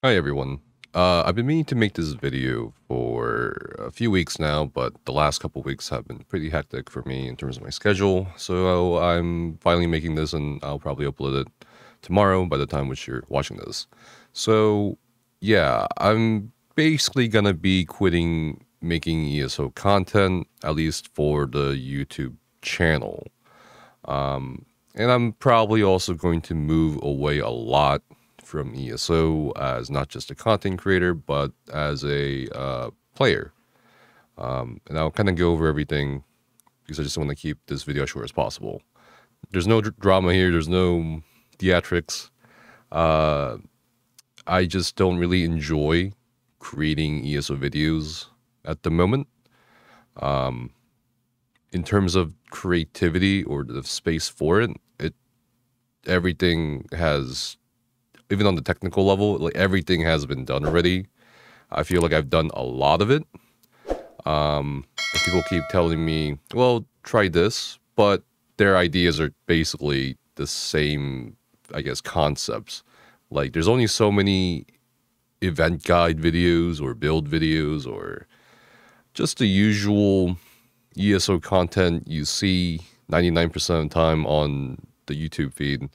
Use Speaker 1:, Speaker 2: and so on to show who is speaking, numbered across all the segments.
Speaker 1: Hi everyone. I've been meaning to make this video for a few weeks now, but the last couple weeks have been pretty hectic for me in terms of my schedule. So I'm finally making this, and I'll probably upload it tomorrow by the time which you're watching this. So yeah, I'm basically gonna be quitting making ESO content, at least for the YouTube channel. And I'm probably also going to move away a lot from ESO as not just a content creator, but as a player. And I'll kind of go over everything because I just want to keep this video as short as possible. There's no drama here. There's no theatrics. I just don't really enjoy creating ESO videos at the moment. In terms of creativity or the space for it, everything has, even on the technical level, like everything has been done already. I feel like I've done a lot of it. And people keep telling me, well, try this, but their ideas are basically the same, I guess, concepts. Like there's only so many event guide videos or build videos or just the usual ESO content you see 99% of the time on the YouTube feed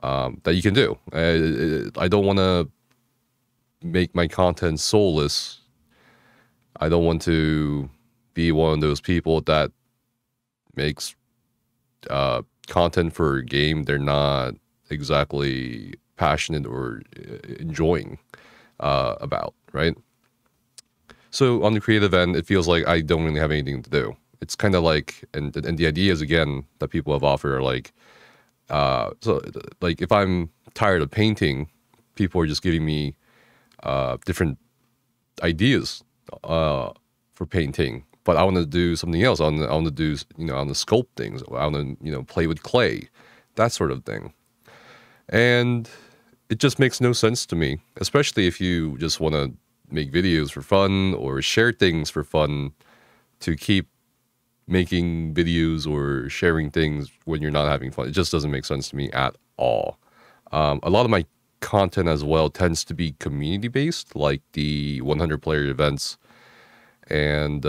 Speaker 1: that you can do. I don't want to make my content soulless. I don't want to be one of those people that makes content for a game they're not exactly passionate or enjoying about, right? So on the creative end, it feels like I don't really have anything to do. It's kind of like, and the ideas again that people have offered are like, so like if I'm tired of painting, people are just giving me different ideas for painting. But I want to do something else. I want to do, I want to sculpt things. I want to, play with clay, that sort of thing. And it just makes no sense to me, especially if you just want to make videos for fun or share things for fun, to keep making videos or sharing things when you're not having fun. It just doesn't make sense to me at all. A lot of my content as well tends to be community based, like the 100 player events and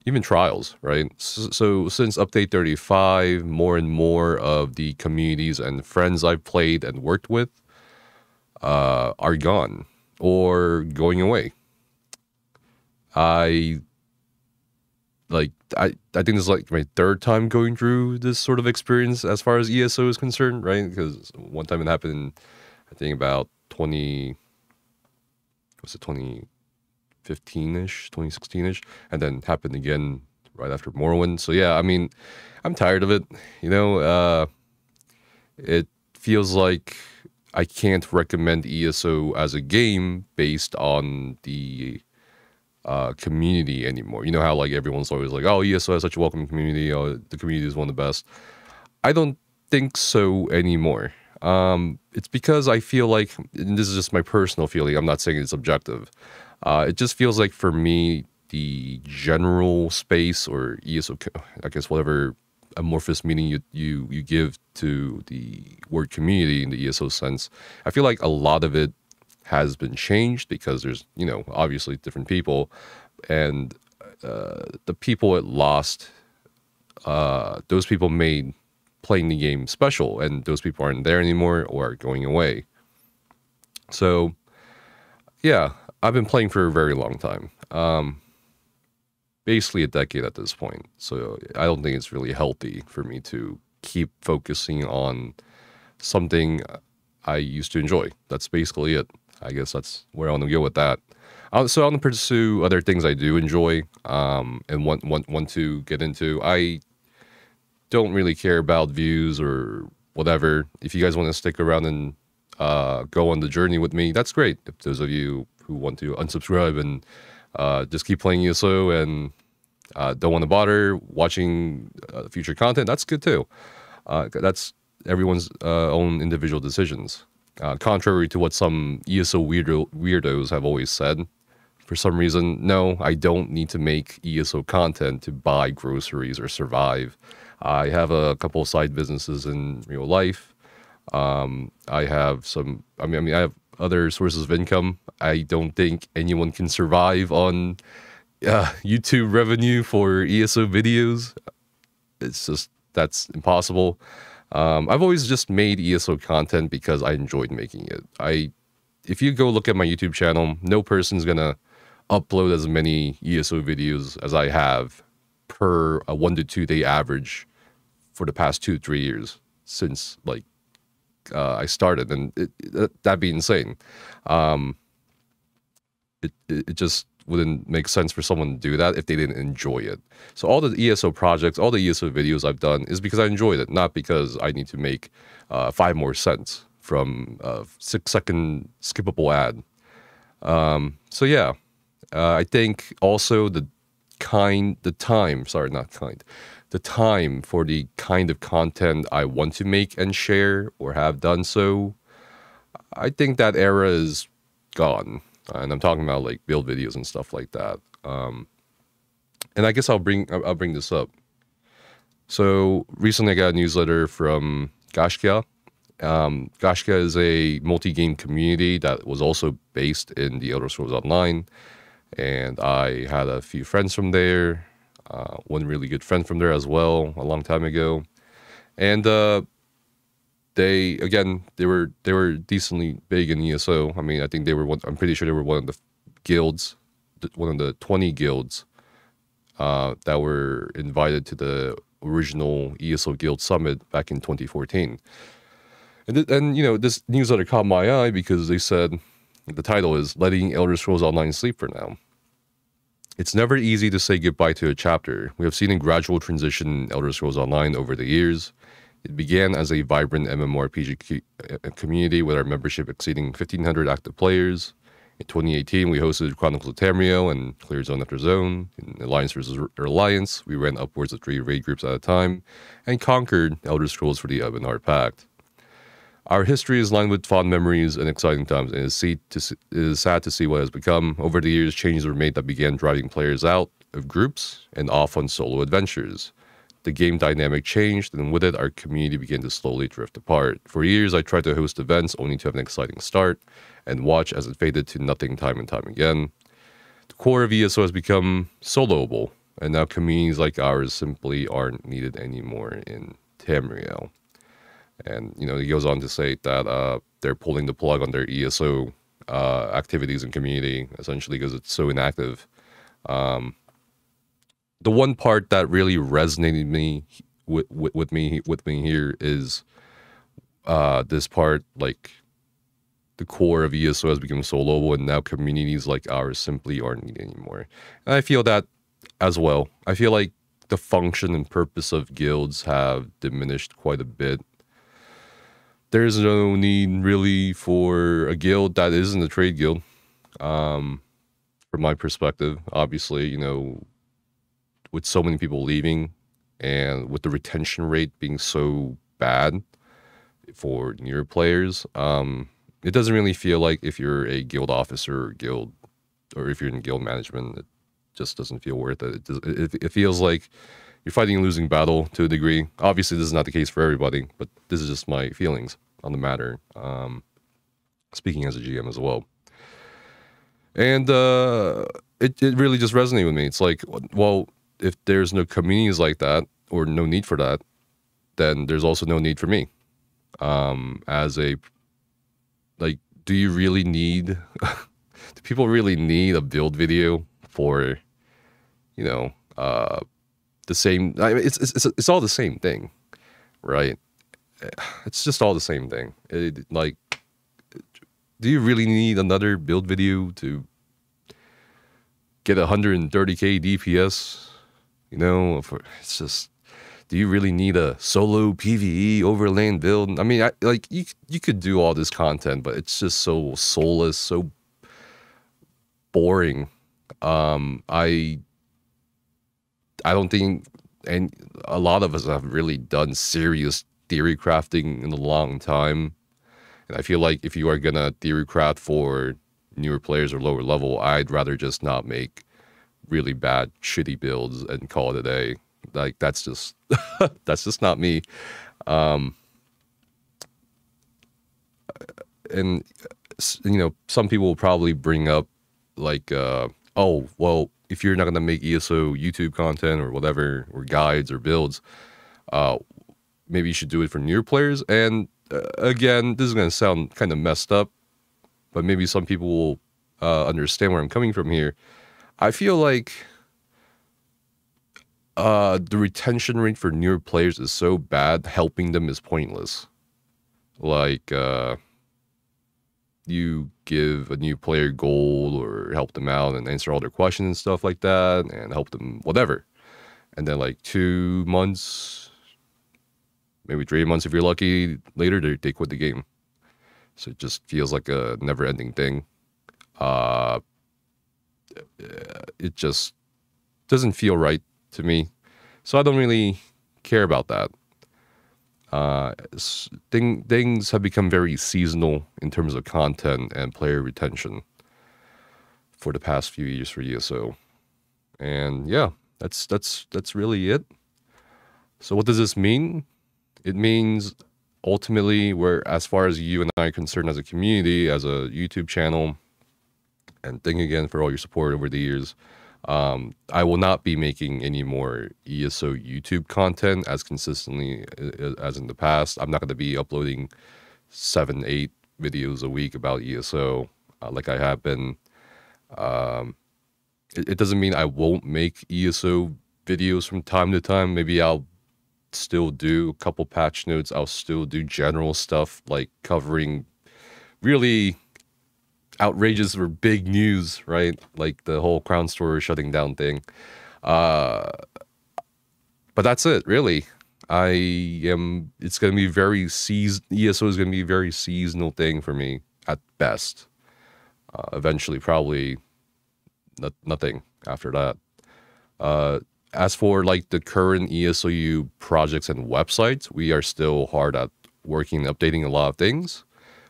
Speaker 1: even trials, right? So since update 35, more and more of the communities and friends I've played and worked with are gone or going away. I think this is like my third time going through this sort of experience as far as ESO is concerned, right? Because one time it happened, I think about 2015-ish, 2016-ish, and then happened again right after Morrowind. So yeah, I mean, I'm tired of it. It feels like I can't recommend ESO as a game based on the community anymore. You know how like everyone's always like, oh, ESO has such a welcoming community. Oh, the community is one of the best. I don't think so anymore. It's because I feel like, and this is just my personal feeling, I'm not saying it's objective. It just feels like for me, the general space or ESO, I guess whatever amorphous meaning you give to the word community in the ESO sense, I feel like a lot of it has been changed because there's, obviously different people, and the people it lost, those people made playing the game special, and those people aren't there anymore or are going away. So yeah, I've been playing for a very long time, basically a decade at this point. So I don't think it's really healthy for me to keep focusing on something I used to enjoy. That's basically it. I guess that's where I want to go with that. So I want to pursue other things I do enjoy and want to get into. I don't really care about views or whatever. If you guys want to stick around and go on the journey with me, that's great. If those of you who want to unsubscribe and just keep playing ESO and don't want to bother watching future content, that's good too. That's everyone's own individual decisions. Contrary to what some ESO weirdos have always said, for some reason, no, I don't need to make ESO content to buy groceries or survive. I have a couple of side businesses in real life. I have some, I mean, I have other sources of income. I don't think anyone can survive on YouTube revenue for ESO videos. It's just, that's impossible. I've always just made ESO content because I enjoyed making it. If you go look at my YouTube channel, no person's gonna upload as many ESO videos as I have per a 1 to 2 day average for the past 2-3 years since like I started, and that'd be insane. It just wouldn't make sense for someone to do that if they didn't enjoy it. So all the ESO projects, all the ESO videos I've done is because I enjoyed it, not because I need to make 5 more cents from a 6-second skippable ad. So yeah, I think also the time for the kind of content I want to make and share or have done so, I think that era is gone. And I'm talking about like build videos and stuff like that. And I guess I'll bring this up. So recently I got a newsletter from Gashka. Gashka is a multi-game community that was also based in the Elder Scrolls Online. And I had a few friends from there. One really good friend from there as well, a long time ago. And they were decently big in ESO. I mean, I think they were I'm pretty sure they were one of the guilds, one of the 20 guilds that were invited to the original ESO Guild Summit back in 2014. And you know, this newsletter caught my eye because they said the title is "Letting Elder Scrolls Online Sleep for Now." It's never easy to say goodbye to a chapter. We have seen a gradual transition in Elder Scrolls Online over the years. It began as a vibrant MMORPG community with our membership exceeding 1,500 active players. In 2018, we hosted Chronicles of Tamriel and cleared zone after zone. In Alliance vs. Alliance, we ran upwards of 3 raid groups at a time and conquered Elder Scrolls for the Ebenar Pact. Our history is lined with fond memories and exciting times, and it is sad to see what has become. Over the years, changes were made that began driving players out of groups and off on solo adventures. The game dynamic changed, and with it, our community began to slowly drift apart. For years, I tried to host events only to have an exciting start and watch as it faded to nothing time and time again. The core of ESO has become soloable, and now communities like ours simply aren't needed anymore in Tamriel. And, you know, he goes on to say that they're pulling the plug on their ESO activities and community, essentially because it's so inactive. The one part that really resonated with me here is this part, like, the core of ESO has become soloable, and now communities like ours simply aren't needed anymore. And I feel that as well. I feel like the function and purpose of guilds have diminished quite a bit. There's no need really for a guild that isn't a trade guild, from my perspective. Obviously, you know, with so many people leaving and with the retention rate being so bad for newer players, it doesn't really feel like if you're a guild officer or guild, or if you're in guild management, it just doesn't feel worth it. It feels like you're fighting a losing battle to a degree. Obviously, this is not the case for everybody, but this is just my feelings on the matter, speaking as a GM as well. And it really just resonated with me. It's like, well, if there's no communities like that, or no need for that, then there's also no need for me. Do you really need, do people really need a build video for, you know, the same, I mean, it's all the same thing, right? It's just all the same thing. Like, do you really need another build video to get 130k DPS? You know, it's just, do you really need a solo PvE overland build? I mean, you could do all this content, but it's just so soulless, so boring. I don't think, and a lot of us have really done serious theory crafting in a long time. And I feel like if you are gonna theory craft for newer players or lower level, I'd rather just not make really bad, shitty builds and call it a day. Like, that's just that's just not me. And some people will probably bring up like, oh, well, if you're not going to make ESO YouTube content or whatever, or guides or builds, maybe you should do it for newer players. And again, this is going to sound kind of messed up, but maybe some people will understand where I'm coming from here. I feel like the retention rate for newer players is so bad, helping them is pointless. Like, you give a new player gold or help them out and answer all their questions and stuff like that and help them whatever. And then like 2 months, maybe 3 months if you're lucky, later they quit the game. So it just feels like a never-ending thing. It just doesn't feel right to me. So I don't really care about that. Things have become very seasonal in terms of content and player retention for the past few years for ESO. And yeah, that's really it. So what does this mean? It means ultimately, as far as you and I are concerned as a community, as a YouTube channel, and thank you again for all your support over the years, I will not be making any more ESO YouTube content as consistently as in the past. I'm not going to be uploading 7-8 videos a week about ESO like I have been. It doesn't mean I won't make ESO videos from time to time. Maybe I'll still do a couple patch notes. I'll still do general stuff like covering really outrageous or big news, right? Like the whole Crown Store shutting down thing. But that's it, really. It's going to be ESO is going to be a very seasonal thing for me at best. Eventually, probably nothing after that. As for like the current ESOU projects and websites, we are still hard at working and updating a lot of things.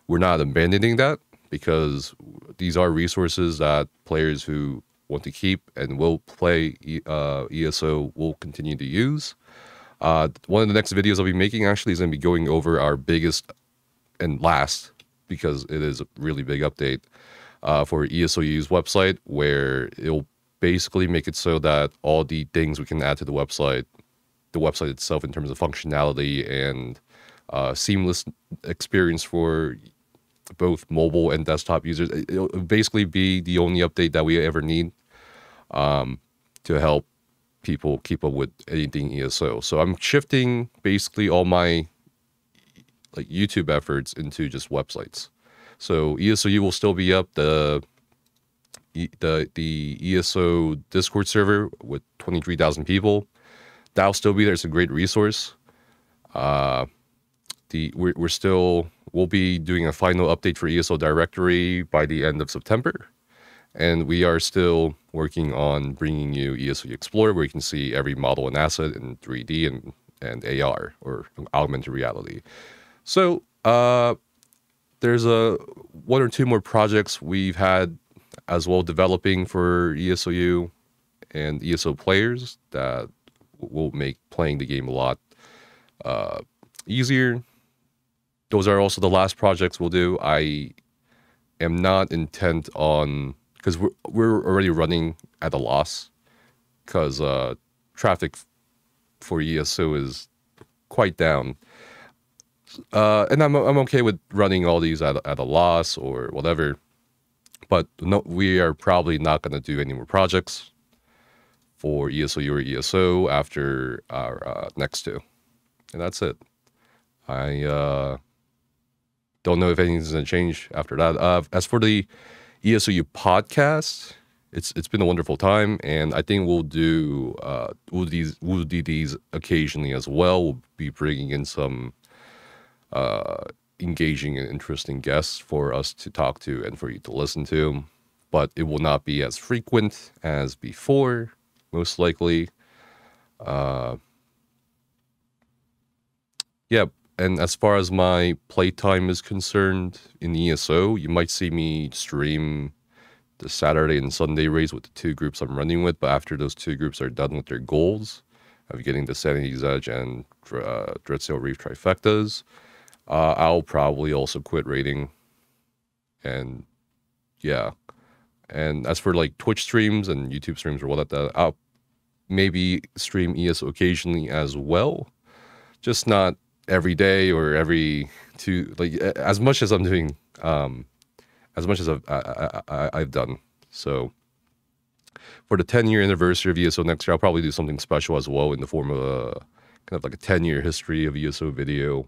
Speaker 1: We're not abandoning that, because these are resources that players who want to keep and will play ESO will continue to use. One of the next videos I'll be making actually is going to be going over our biggest and last, because it is a really big update for ESOU's website, where it'll basically make it so that all the things we can add to the website itself in terms of functionality and seamless experience for both mobile and desktop users. It'll basically be the only update that we ever need to help people keep up with anything ESO. So I'm shifting basically all my like YouTube efforts into just websites. So ESOU will still be up. The ESO Discord server with 23,000 people, that'll still be there. It's a great resource. We'll be doing a final update for ESO directory by the end of September. And we are still working on bringing you ESO Explorer, where you can see every model and asset in 3D and AR, or augmented reality. So there's one or two more projects we've had as well developing for ESOU and ESO players that will make playing the game a lot easier. Those are also the last projects we'll do. I am not intent on, because we're already running at a loss, because traffic for ESO is quite down. And I'm okay with running all these at a loss or whatever. But no, we are probably not going to do any more projects for ESOU or ESO after our next two. And that's it. I don't know if anything's going to change after that. As for the ESOU podcast, it's been a wonderful time, and I think we'll do these occasionally as well. We'll be bringing in some engaging and interesting guests for us to talk to and for you to listen to, but it will not be as frequent as before, most likely. Yeah, and as far as my playtime is concerned in ESO, you might see me stream the Saturday and Sunday raids with the two groups I'm running with, but after those two groups are done with their goals of getting the Sanity's Edge and Dreadsail Reef trifectas, I'll probably also quit raiding And yeah. And as for like Twitch streams and YouTube streams or what that, I'll maybe stream ESO occasionally as well. Just not every day or every two, like as much as I'm doing, as much as I've done. So for the 10-year anniversary of ESO next year, I'll probably do something special as well in the form of a kind of like a 10-year history of ESO video,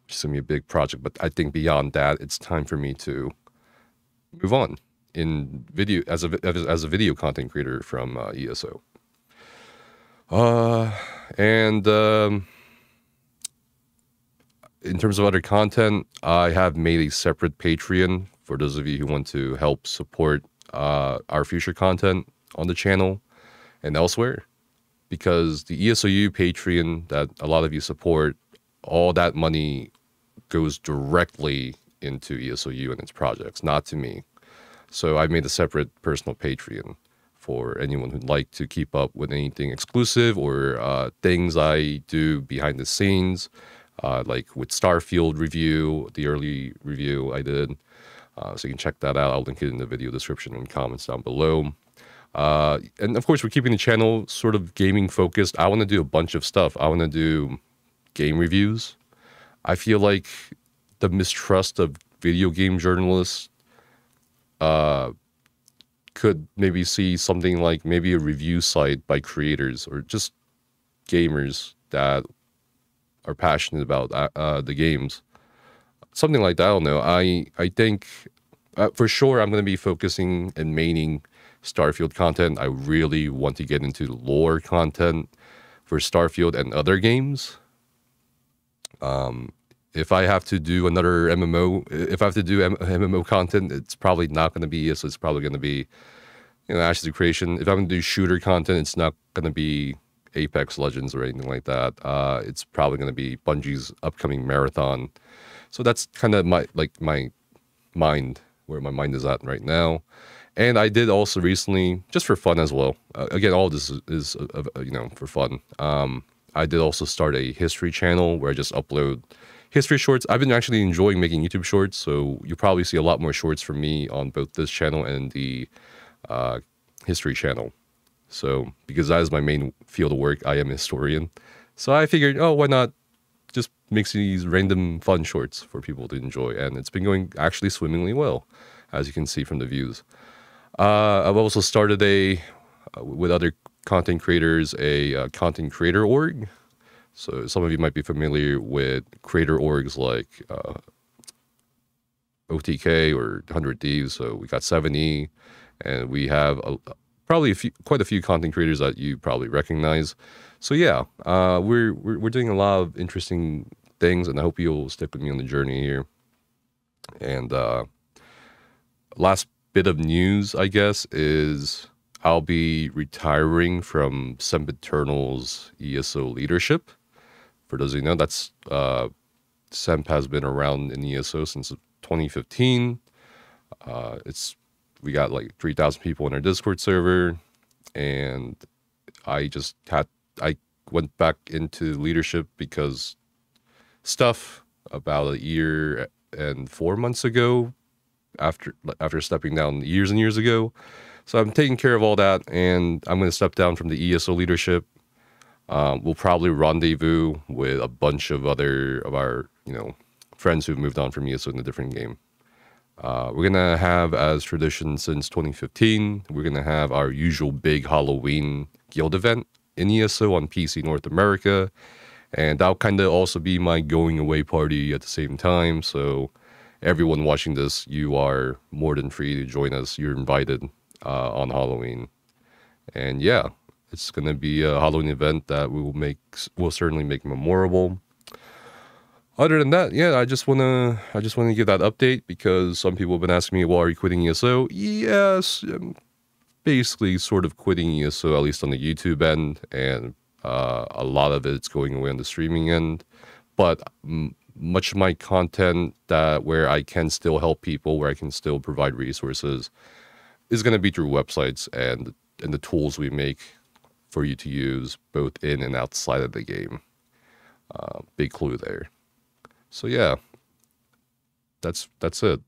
Speaker 1: which is going to be a big project. But I think beyond that, it's time for me to move on in video as a video content creator from ESO. And in terms of other content, I have made a separate Patreon for those of you who want to help support our future content on the channel and elsewhere, because the ESOU Patreon that a lot of you support, all that money goes directly into ESOU and its projects, not to me. So I made a separate personal Patreon for anyone who'd like to keep up with anything exclusive or things I do behind the scenes, like with Starfield review, the early review I did. So you can check that out. I'll link it in the video description and comments down below. And of course, we're keeping the channel sort of gaming focused. I want to do a bunch of stuff. I want to do game reviews. I feel like the mistrust of video game journalists could maybe see something like maybe a review site by creators or just gamers that are passionate about the games. Something like that. I don't know. I think for sure I'm going to be focusing and maining Starfield content. I really want to get into lore content for Starfield and other games. If I have to do another MMO, if I have to do MMO content, it's probably not going to be ESO. It's probably going to be, Ashes of Creation. If I'm going to do shooter content, it's not going to be Apex Legends or anything like that. It's probably going to be Bungie's upcoming marathon. So that's kind of my mind, where my mind is at right now. And I did also recently, just for fun as well. Again, all this is for fun. I did also start a history channel where I just upload history shorts. I've been actually enjoying making YouTube shorts, so you'll probably see a lot more shorts from me on both this channel and the history channel. So, because that is my main field of work, I am a historian. So I figured, why not just make these random fun shorts for people to enjoy? And it's been going actually swimmingly well, as you can see from the views. I've also started with other content creators, a content creator org. So some of you might be familiar with creator orgs like OTK or 100 Thieves. So we got 7E, and we have probably quite a few content creators that you probably recognize. So yeah, we're doing a lot of interesting things, and I hope you'll stick with me on the journey here. And last bit of news, I guess, is I'll be retiring from Sempiternal's ESO Leadership. For those of you who know, that's Semp has been around in ESO since 2015. We got like 3,000 people in our Discord server, and I went back into leadership because stuff about a year and 4 months ago, after stepping down years and years ago. So I'm taking care of all that, and I'm going to step down from the ESO leadership. We'll probably rendezvous with a bunch of our friends who've moved on from ESO in a different game. We're gonna have, as tradition since 2015, we're gonna have our usual big Halloween guild event in ESO on PC North America, and that'll kind of also be my going away party at the same time. So everyone watching this, you are more than free to join us. You're invited on Halloween, and yeah, it's gonna be a Halloween event that will certainly make memorable. Other than that, yeah, I just wanna give that update because some people have been asking me, well, are you quitting ESO? Yes, I'm basically sort of quitting ESO, at least on the YouTube end, and a lot of it's going away on the streaming end. But much of my content where I can still help people, where I can still provide resources, is going to be through websites and the tools we make for you to use both in and outside of the game. Big clue there. So yeah, that's it.